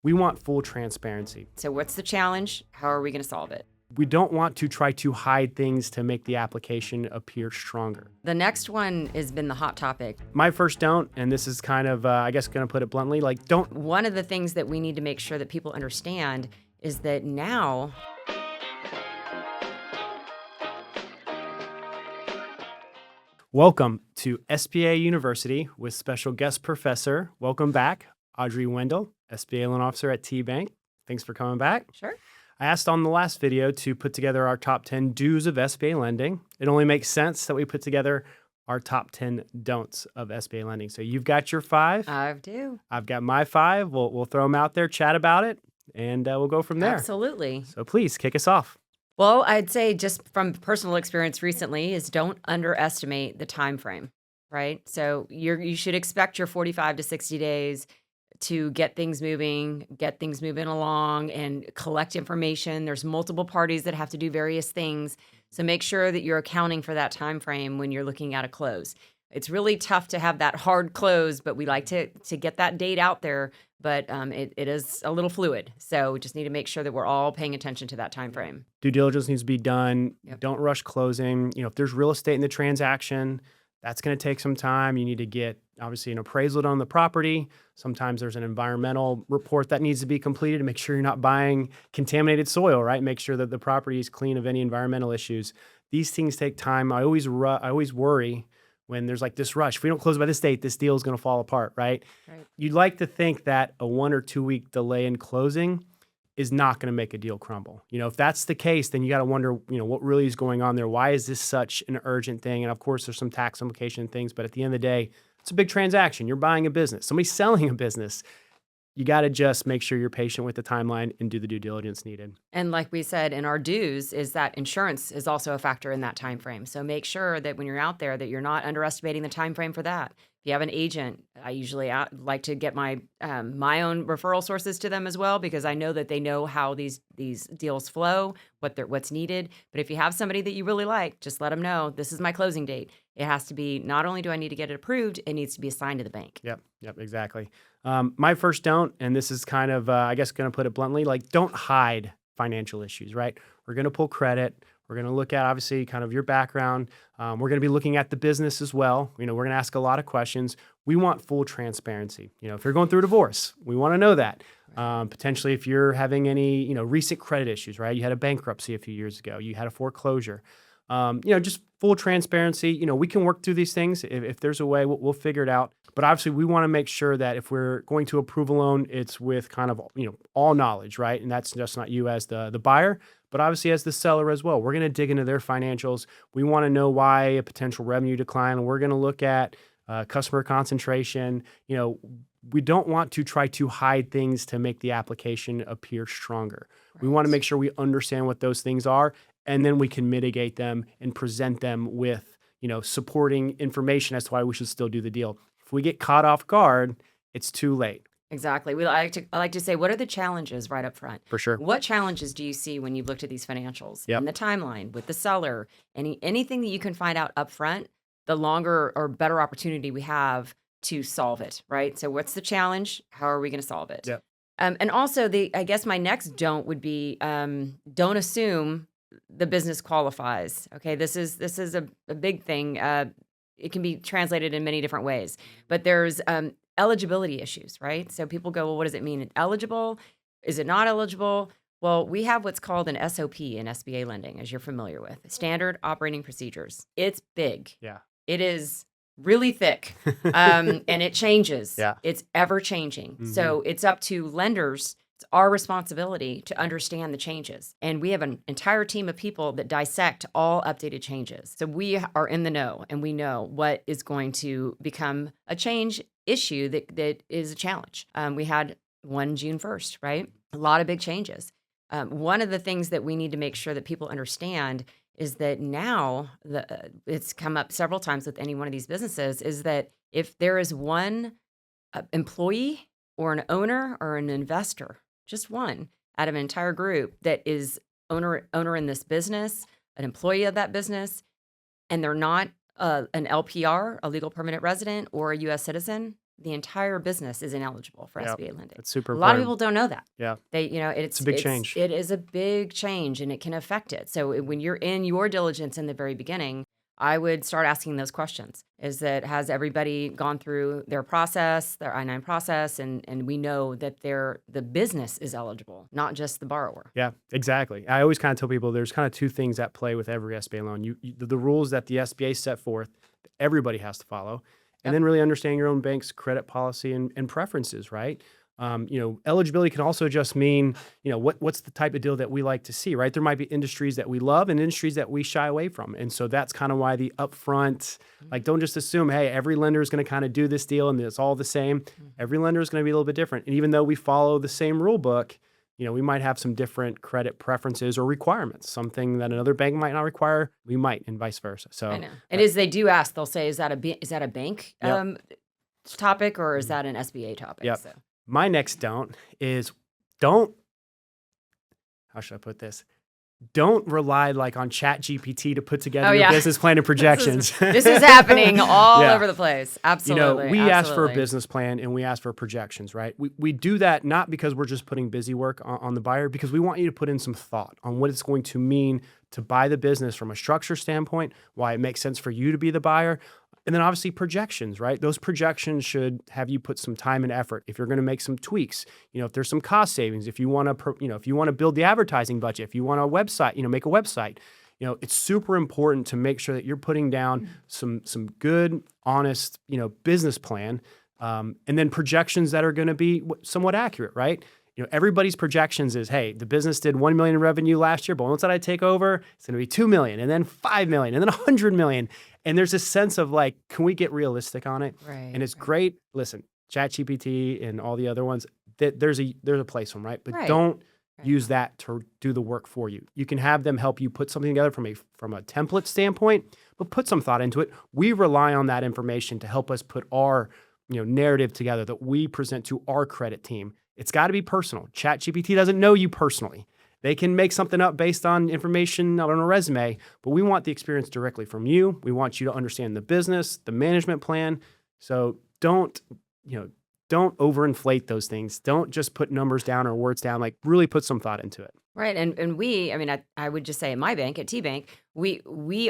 We want full transparency. So what's the challenge? How are we going to solve it? We don't want to try to hide things to make the application appear stronger. The next one has been the hot topic. My first don't, and this is kind of, I guess, going to put it bluntly, like don't. One of the things that we need to make sure that people understand is that now Welcome to SBA University with special guest professor. Welcome back, Audrey Wendel, SBA Loan Officer at T-Bank. Thanks for coming back. Sure. I asked on the last video to put together our top 10 do's of SBA lending. It only makes sense that we put together our top 10 don'ts of SBA lending. So you've got your 5. I do. I've got my 5. We'll throw them out there, chat about it, and we'll go from there. Absolutely. So please kick us off. Well, I'd say just from personal experience recently is don't underestimate the time frame, right? So you should expect your 45 to 60 days to get things moving along and collect information. There's multiple parties that have to do various things. So make sure that you're accounting for that time frame when you're looking at a close. It's really tough to have that hard close, but we like to get that date out there, but it is a little fluid. So we just need to make sure that we're all paying attention to that time frame. Due diligence needs to be done. Yep. Don't rush closing. If there's real estate in the transaction, that's going to take some time. You need to get, obviously, an appraisal on the property. Sometimes there's an environmental report that needs to be completed to make sure you're not buying contaminated soil, right? Make sure that the property is clean of any environmental issues. These things take time. I always worry when there's like this rush. If we don't close by this date, this deal is going to fall apart, right? You'd like to think that a 1 or 2 week delay in closing is not going to make a deal crumble. If that's the case, then you got to wonder, what really is going on there? Why is this such an urgent thing? And of course, there's some tax implication things, but at the end of the day, it's a big transaction. You're buying a business. Somebody's selling a business. You got to just make sure you're patient with the timeline and do the due diligence needed. And like we said in our dues is that insurance is also a factor in that time frame. So make sure that when you're out there that you're not underestimating the time frame for that. If you have an agent, I usually like to get my own referral sources to them as well, because I know that they know how these deals flow, what's needed. But if you have somebody that you really like, just let them know, this is my closing date. It has to be, not only do I need to get it approved, it needs to be assigned to the bank. Yep, exactly. My first don't, and this is kind of, I guess, going to put it bluntly, like don't hide financial issues, right? We're going to pull credit. We're going to look at, obviously, kind of your background. We're going to be looking at the business as well. We're going to ask a lot of questions. We want full transparency. If you're going through a divorce, we want to know that. Potentially, if you're having any, recent credit issues, right? You had a bankruptcy a few years ago. You had a foreclosure. Just full transparency. We can work through these things. If there's a way, we'll figure it out. But obviously, we want to make sure that if we're going to approve a loan, it's with kind of, all knowledge, right? And that's just not you as the buyer, but obviously as the seller as well. We're going to dig into their financials. We want to know why a potential revenue decline. We're going to look at customer concentration. We don't want to try to hide things to make the application appear stronger. Right. We want to make sure we understand what those things are, and then we can mitigate them and present them with, supporting information as to why we should still do the deal. If we get caught off guard, it's too late. Exactly. I like to say, what are the challenges right up front? For sure. What challenges do you see when you've looked at these financials and the timeline with the seller? Anything that you can find out up front, the longer or better opportunity we have to solve it, right? So what's the challenge? How are we going to solve it? Yep. And also, I guess my next don't would be don't assume the business qualifies. Okay, this is a big thing. It can be translated in many different ways, but there's eligibility issues, right? So people go, well, what does it mean? Eligible? Is it not eligible? Well, we have what's called an SOP in SBA lending, as you're familiar with, Standard Operating Procedures. It's big. Yeah. It is really thick, and it changes. Yeah. It's ever changing. Mm-hmm. So it's up to lenders. It's our responsibility to understand the changes. And we have an entire team of people that dissect all updated changes. So we are in the know, and we know what is going to become a change issue that is a challenge. We had one June 1st, right? A lot of big changes. One of the things that we need to make sure that people understand is that now, it's come up several times with any one of these businesses, is that if there is one employee or an owner or an investor, just one out of an entire group that is owner in this business, an employee of that business, and they're not an LPR, a legal permanent resident, or a U.S. citizen, the entire business is ineligible for Yep. SBA lending. That's super A lot of important. people don't know that. Yeah. It's a big change. It is a big change, and it can affect it. So when you're in your diligence in the very beginning, I would start asking those questions. Has everybody gone through their process, their I-9 process, and we know that the business is eligible, not just the borrower. Yeah, exactly. I always kind of tell people there's kind of two things at play with every SBA loan. The rules that the SBA set forth, everybody has to follow, and then really understanding your own bank's credit policy and preferences, right? Eligibility can also just mean, what's the type of deal that we like to see, right? There might be industries that we love and industries that we shy away from. And so that's kind of why the upfront, don't just assume, hey, every lender is going to kind of do this deal and it's all the same. Every lender is going to be a little bit different. And even though we follow the same rule book, we might have some different credit preferences or requirements. Something that another bank might not require, we might, and vice versa. So I know. And as they do ask, they'll say, is that a bank topic, or is that an SBA topic? Yep. So. My next how should I put this? Don't rely on ChatGPT to put together your business plan and projections. This is happening all over the place. Absolutely. We ask for a business plan and we ask for projections, right? We do that not because we're just putting busy work on the buyer, because we want you to put in some thought on what it's going to mean to buy the business from a structure standpoint, why it makes sense for you to be the buyer. And then obviously projections, right? Those projections should have you put some time and effort. If you're going to make some tweaks, if there's some cost savings, if you want to build the advertising budget, if you want a website, make a website, it's super important to make sure that you're putting down some good, honest, business plan, and then projections that are going to be somewhat accurate, right? Everybody's projections is, hey, the business did 1 million in revenue last year, but once that I take over, it's going to be 2 million, and then 5 million, and then 100 million. And there's a sense of can we get realistic on it? Right. And it's great. Listen, ChatGPT and all the other ones, there's a place for them, right? But don't use that to do the work for you. You can have them help you put something together from a template standpoint, but put some thought into it. We rely on that information to help us put our narrative together that we present to our credit team. It's got to be personal. ChatGPT doesn't know you personally. They can make something up based on information on a resume, but we want the experience directly from you. We want you to understand the business, the management plan. So don't overinflate those things. Don't just put numbers down or words down. Really put some thought into it. Right. And I would just say at my bank, at T-Bank, we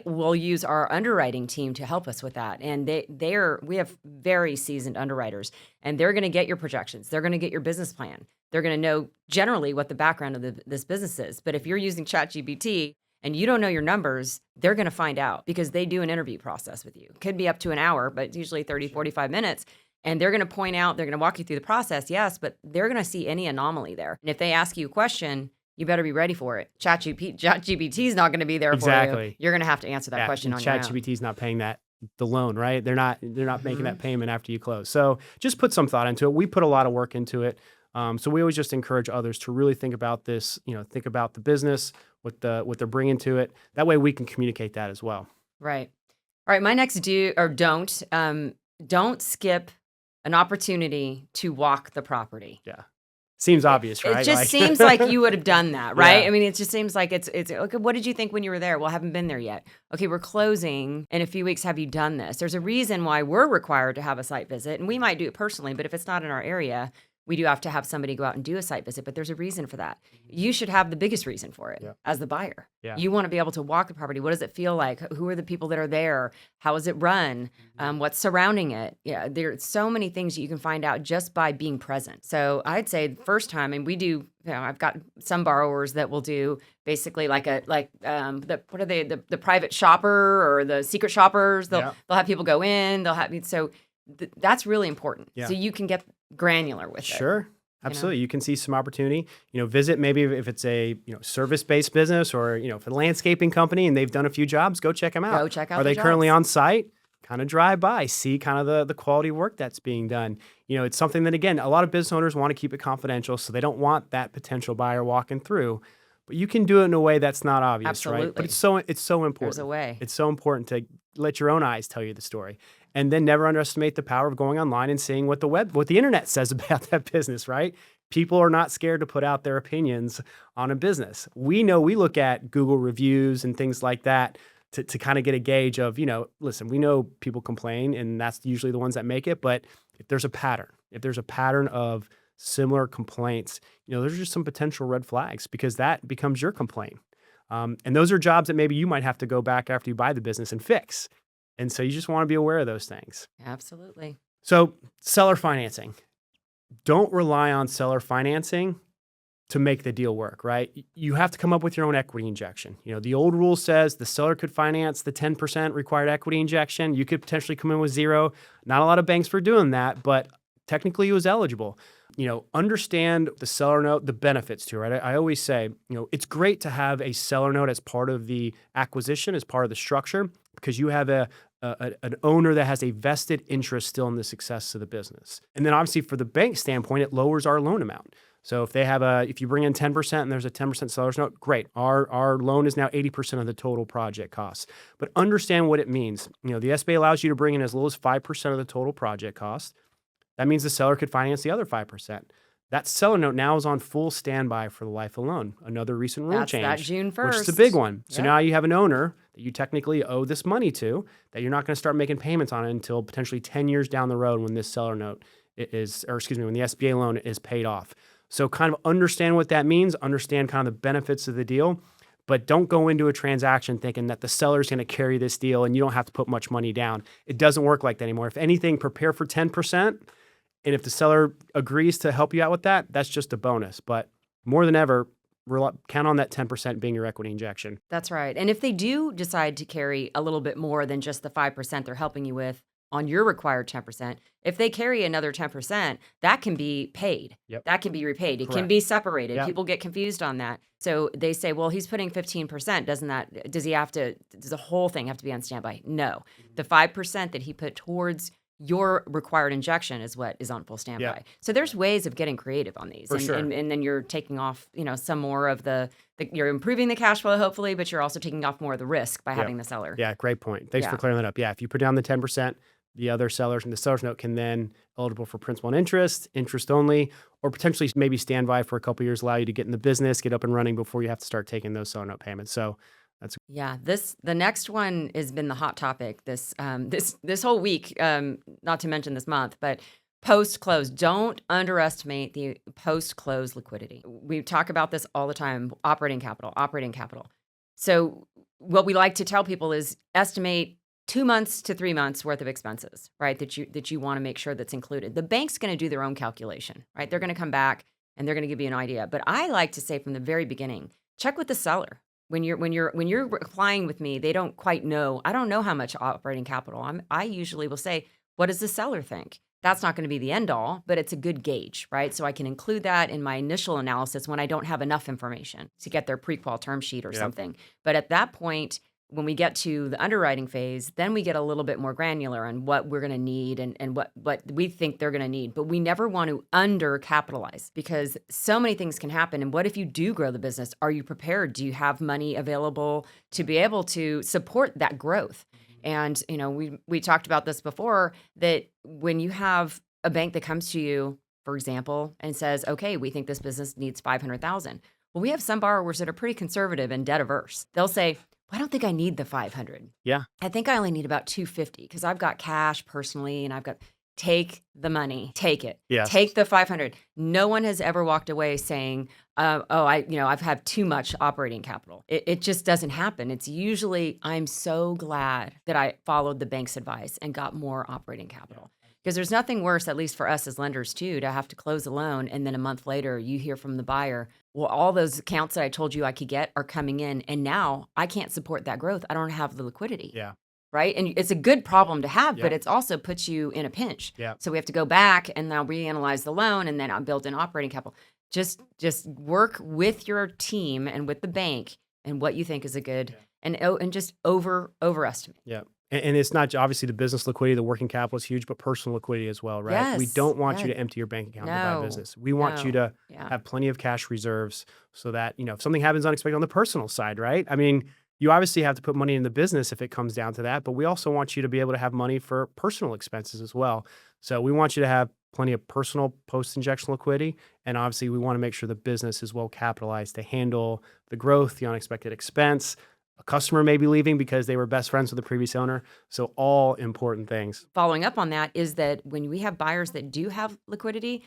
will use our underwriting team to help us with that. And we have very seasoned underwriters, and they're going to get your projections. They're going to get your business plan. They're going to know generally what the background of this business is. But if you're using ChatGPT and you don't know your numbers, they're going to find out, because they do an interview process with you. It could be up to an hour, but it's usually 30, 45 minutes. And they're going to point out, they're going to walk you through the process, yes, but they're going to see any anomaly there. And if they ask you a question, you better be ready for it. ChatGPT is not going to be there for you. You're going to have to answer that question on your own. ChatGPT is not paying the loan, right? They're not making that payment after you close. So just put some thought into it. We put a lot of work into it. So we always just encourage others to really think about this, think about the business, what they're bringing to it. That way we can communicate that as well. Right. All right. My next don't skip an opportunity to walk the property. Yeah. Seems obvious, right? It just seems like you would have done that, right? Yeah. I mean, it just seems like it's okay. What did you think when you were there? Well, I haven't been there yet. Okay, we're closing in a few weeks. Have you done this? There's a reason why we're required to have a site visit, and we might do it personally, but if it's not in our area, we do have to have somebody go out and do a site visit, but there's a reason for that. You should have the biggest reason for it as the buyer. Yeah. You want to be able to walk the property. What does it feel like? Who are the people that are there? How is it run? What's surrounding it? Yeah, there's so many things that you can find out just by being present. So I'd say the first time, and we do, I've got some borrowers that will do basically the private shopper or the secret shoppers. They'll have people go in. That's really important. Yeah. So you can get granular with it. Sure. Absolutely. You can see some opportunity, visit maybe if it's a, service-based business or, if a landscaping company and they've done a few jobs, go check them out. Go check out Are the they currently jobs. on site? Kind of drive by, see kind of the quality work that's being done. It's something that, again, a lot of business owners want to keep it confidential, so they don't want that potential buyer walking through. But you can do it in a way that's not obvious, Absolutely. right? But it's so important. There's a way. It's so important to let your own eyes tell you the story. And then never underestimate the power of going online and seeing what the internet says about that business, right? People are not scared to put out their opinions on a business. We look at Google reviews and things like that to kind of get a gauge of, listen, we know people complain and that's usually the ones that make it, but if there's a pattern of similar complaints, those are just some potential red flags because that becomes your complaint. And those are jobs that maybe you might have to go back after you buy the business and fix. And so you just want to be aware of those things. Absolutely. So seller financing. Don't rely on seller financing to make the deal work, right? You have to come up with your own equity injection. The old rule says the seller could finance the 10% required equity injection. You could potentially come in with zero. Not a lot of banks were doing that, but technically it was eligible. Understand the seller note, the benefits to it, right? I always say, it's great to have a seller note as part of the acquisition, as part of the structure, because you have an owner that has a vested interest still in the success of the business. And then obviously for the bank standpoint, it lowers our loan amount. So if you bring in 10% and there's a 10% seller's note, great. Our loan is now 80% of the total project costs. But understand what it means. The SBA allows you to bring in as little as 5% of the total project cost. That means the seller could finance the other 5%. That seller note now is on full standby for the life of the loan. Another recent rule change. That's that June 1st. Which is a big one. So Yep. now you have an owner that you technically owe this money to that you're not going to start making payments on it until potentially 10 years down the road when this seller note when the SBA loan is paid off. So kind of understand what that means, understand kind of the benefits of the deal, but don't go into a transaction thinking that the seller's going to carry this deal and you don't have to put much money down. It doesn't work like that anymore. If anything, prepare for 10%. And if the seller agrees to help you out with that, that's just a bonus. But more than ever, count on that 10% being your equity injection. That's right. And if they do decide to carry a little bit more than just the 5% they're helping you with on your required 10%, if they carry another 10%, that can be paid. Yep. That can be repaid. It can Correct. be separated. Yep. People get confused on that. So they say, well, he's putting 15%. Does the whole thing have to be on standby? No. The 5% that he put towards your required injection is what is on full standby. Yep. So there's ways of getting creative on these. For sure. And then you're taking off, some more of you're improving the cash flow, hopefully, but you're also taking off more of the risk by having the seller. Yeah, great point. Thanks Yeah. for clearing that up. Yeah, if you put down the 10%, the other sellers and the seller's note can then eligible for principal and interest only, or potentially maybe standby for a couple of years, allow you to get in the business, get up and running before you have to start taking those seller note payments. So Yeah, the next one has been the hot topic this whole week, not to mention this month, but post-close. Don't underestimate the post-close liquidity. We talk about this all the time, operating capital. So what we like to tell people is estimate 2 months to 3 months worth of expenses, right? That you want to make sure that's included. The bank's going to do their own calculation, right? They're going to come back and they're going to give you an idea. But I like to say from the very beginning, check with the seller. When you're applying with me, they don't quite know. I don't know how much operating capital. I usually will say, what does the seller think? That's not going to be the end all, but it's a good gauge, right? So I can include that in my initial analysis when I don't have enough information to get their pre-qual term sheet or something. But at that point, when we get to the underwriting phase, then we get a little bit more granular on what we're going to need and what we think they're going to need. But we never want to undercapitalize because so many things can happen. And what if you do grow the business? Are you prepared? Do you have money available to be able to support that growth? And, we talked about this before, that when you have a bank that comes to you, for example, and says, okay, we think this business needs $500,000. Well, we have some borrowers that are pretty conservative and debt averse. They'll say, I don't think I need the 500. Yeah. I think I only need about 250 because I've got cash personally and take the money, take it. Yes. Take the 500. No one has ever walked away saying, I've had too much operating capital. It just doesn't happen. It's usually, I'm so glad that I followed the bank's advice and got more operating capital. Because there's nothing worse, at least for us as lenders too, to have to close a loan and then a month later you hear from the buyer, well, all those accounts that I told you I could get are coming in and now I can't support that growth. I don't have the liquidity. Yeah. Right? And it's a good problem to have, but Yeah. it's also puts you in a pinch. Yeah. So we have to go back and now reanalyze the loan and then I'll build in operating capital. Just work with your team and with the bank and what you think is a good and just overestimate. Yeah. And it's not obviously the business liquidity, the working capital is huge, but personal liquidity as well, right? We Yes, don't want you yes. to empty your bank account to buy No, business. We want you to Yeah. have plenty of cash reserves so that, if something happens unexpected on the personal side, right? I mean, you obviously have to put money in the business if it comes down to that, but we also want you to be able to have money for personal expenses as well. So we want you to have plenty of personal post-injection liquidity. And obviously we want to make sure the business is well capitalized to handle the growth, the unexpected expense. A customer may be leaving because they were best friends with the previous owner. So all important things. Following up on that is that when we have buyers that do have liquidity,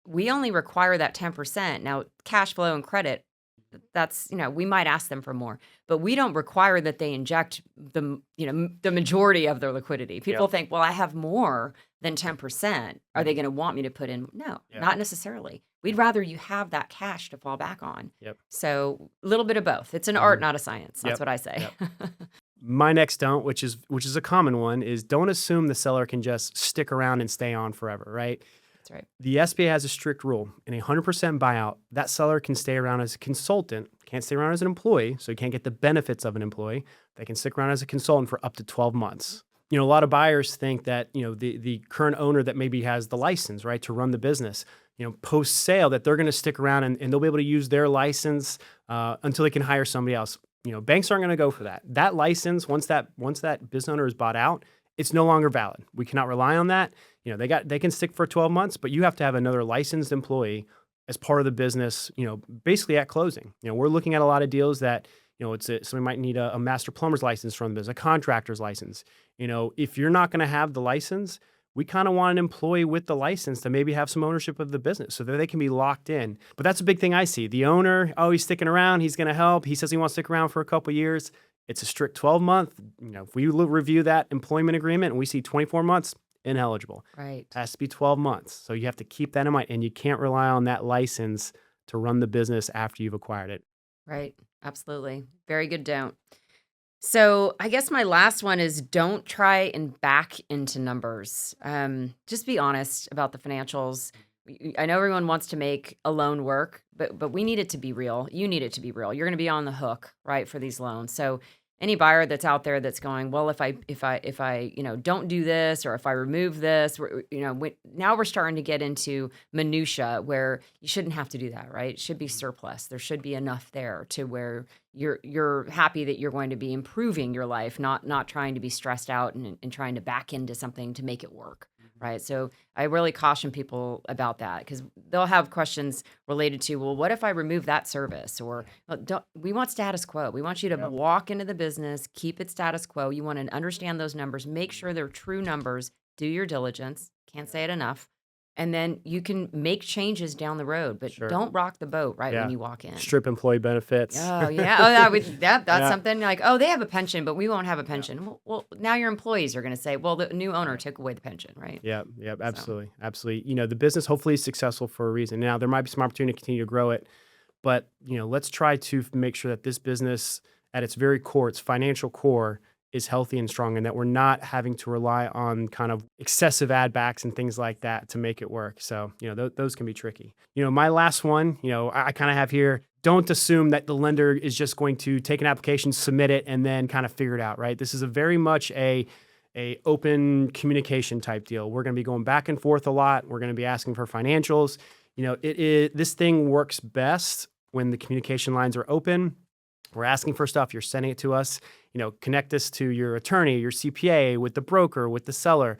we only require that 10%. Now, cash flow and credit, that's, we might ask them for more, but we don't require that they inject the majority of their liquidity. People think, well, I have more than 10%. Are they going to want me to put in? No, not necessarily. We'd rather you have that cash to fall back on. So a little bit of both. It's an art, not a science. That's what I say. My next don't, which is a common one, is don't assume the seller can just stick around and stay on forever, right? That's right. The SBA has a strict rule. In a 100% buyout, that seller can stay around as a consultant, can't stay around as an employee, so you can't get the benefits of an employee. They can stick around as a consultant for up to 12 months. A lot of buyers think that, the current owner that maybe has the license, right, to run the business, post-sale, that they're going to stick around and they'll be able to use their license until they can hire somebody else. Banks aren't going to go for that. That license, once that business owner is bought out, it's no longer valid. We cannot rely on that. They can stick for 12 months, but you have to have another licensed employee as part of the business, basically at closing. We're looking at a lot of deals that, somebody might need a master plumber's license from the business, a contractor's license. If you're not going to have the license, we kind of want an employee with the license to maybe have some ownership of the business so that they can be locked in. But that's a big thing I see. The owner, he's sticking around. He's going to help. He says he wants to stick around for a couple of years. It's a strict 12-month. If we review that employment agreement and we see 24 months, ineligible. Right. It has to be 12 months. So you have to keep that in mind. And you can't rely on that license to run the business after you've acquired it. Right. Absolutely. Very good don't. So I guess my last one is don't try and back into numbers. Just be honest about the financials. I know everyone wants to make a loan work, but we need it to be real. You need it to be real. You're going to be on the hook, right, for these loans. So any buyer that's out there that's going, well, if I don't do this, or if I remove this, now we're starting to get into minutia where you shouldn't have to do that, right? It should be surplus. There should be enough there to where you're happy that you're going to be improving your life, not trying to be stressed out and trying to back into something to make it work. Right. So I really caution people about that because they'll have questions related to, well, what if I remove that service? Or we want status quo. We want you to walk into the business, keep it status quo. You want to understand those numbers, make sure they're true numbers, do your diligence. Can't say it enough. And then you can make changes down the road, but don't rock the boat when you walk in. Strip employee benefits. Oh, yeah. That's something like, they have a pension, but we won't have a pension. Well, now your employees are going to say, well, the new owner took away the pension, right? Yeah, absolutely. Absolutely. The business hopefully is successful for a reason. Now, there might be some opportunity to continue to grow it, but, let's try to make sure that this business at its very core, its financial core, is healthy and strong, and that we're not having to rely on kind of excessive ad backs and things like that to make it work. So, those can be tricky. My last one, I kind of have here, don't assume that the lender is just going to take an application, submit it, and then kind of figure it out, right? This is a very much a open communication type deal. We're going to be going back and forth a lot. We're going to be asking for financials. This thing works best when the communication lines are open. We're asking for stuff. You're sending it to us. Connect this to your attorney, your CPA, with the broker, with the seller.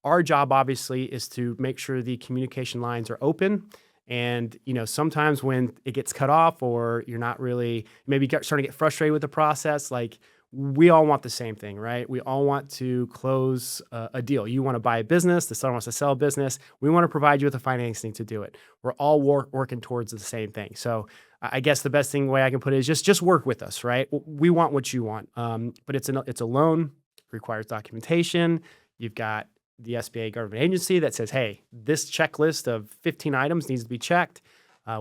Our job obviously is to make sure the communication lines are open. And, sometimes when it gets cut off or you're not really, maybe starting to get frustrated with the process, like we all want the same thing, right? We all want to close a deal. You want to buy a business, the seller wants to sell a business. We want to provide you with the financing to do it. We're all working towards the same thing. So I guess the best way I can put it is just work with us, right? We want what you want, but it's a loan, requires documentation. You've got the SBA government agency that says, hey, this checklist of 15 items needs to be checked.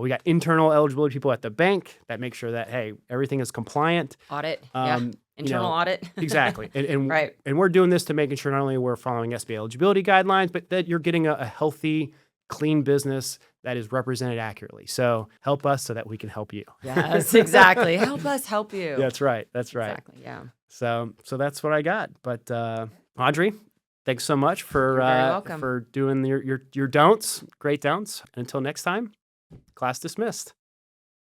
We got internal eligibility people at the bank that make sure that, hey, everything is compliant. Audit, internal audit. Exactly. And right. And we're doing this to making sure not only we're following SBA eligibility guidelines, but that you're getting a healthy, clean business that is represented accurately. So help us so that we can help you. Yes, exactly. Help us help you. That's right. Exactly, yeah. So that's what I got. But Audrey, thanks so much for doing your don'ts. Great don'ts. And until next time, class dismissed.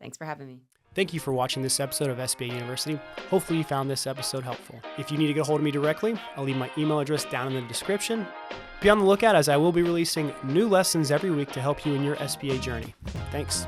Thanks for having me. Thank you for watching this episode of SBA University. Hopefully you found this episode helpful. If you need to get a hold of me directly, I'll leave my email address down in the description. Be on the lookout as I will be releasing new lessons every week to help you in your SBA journey. Thanks.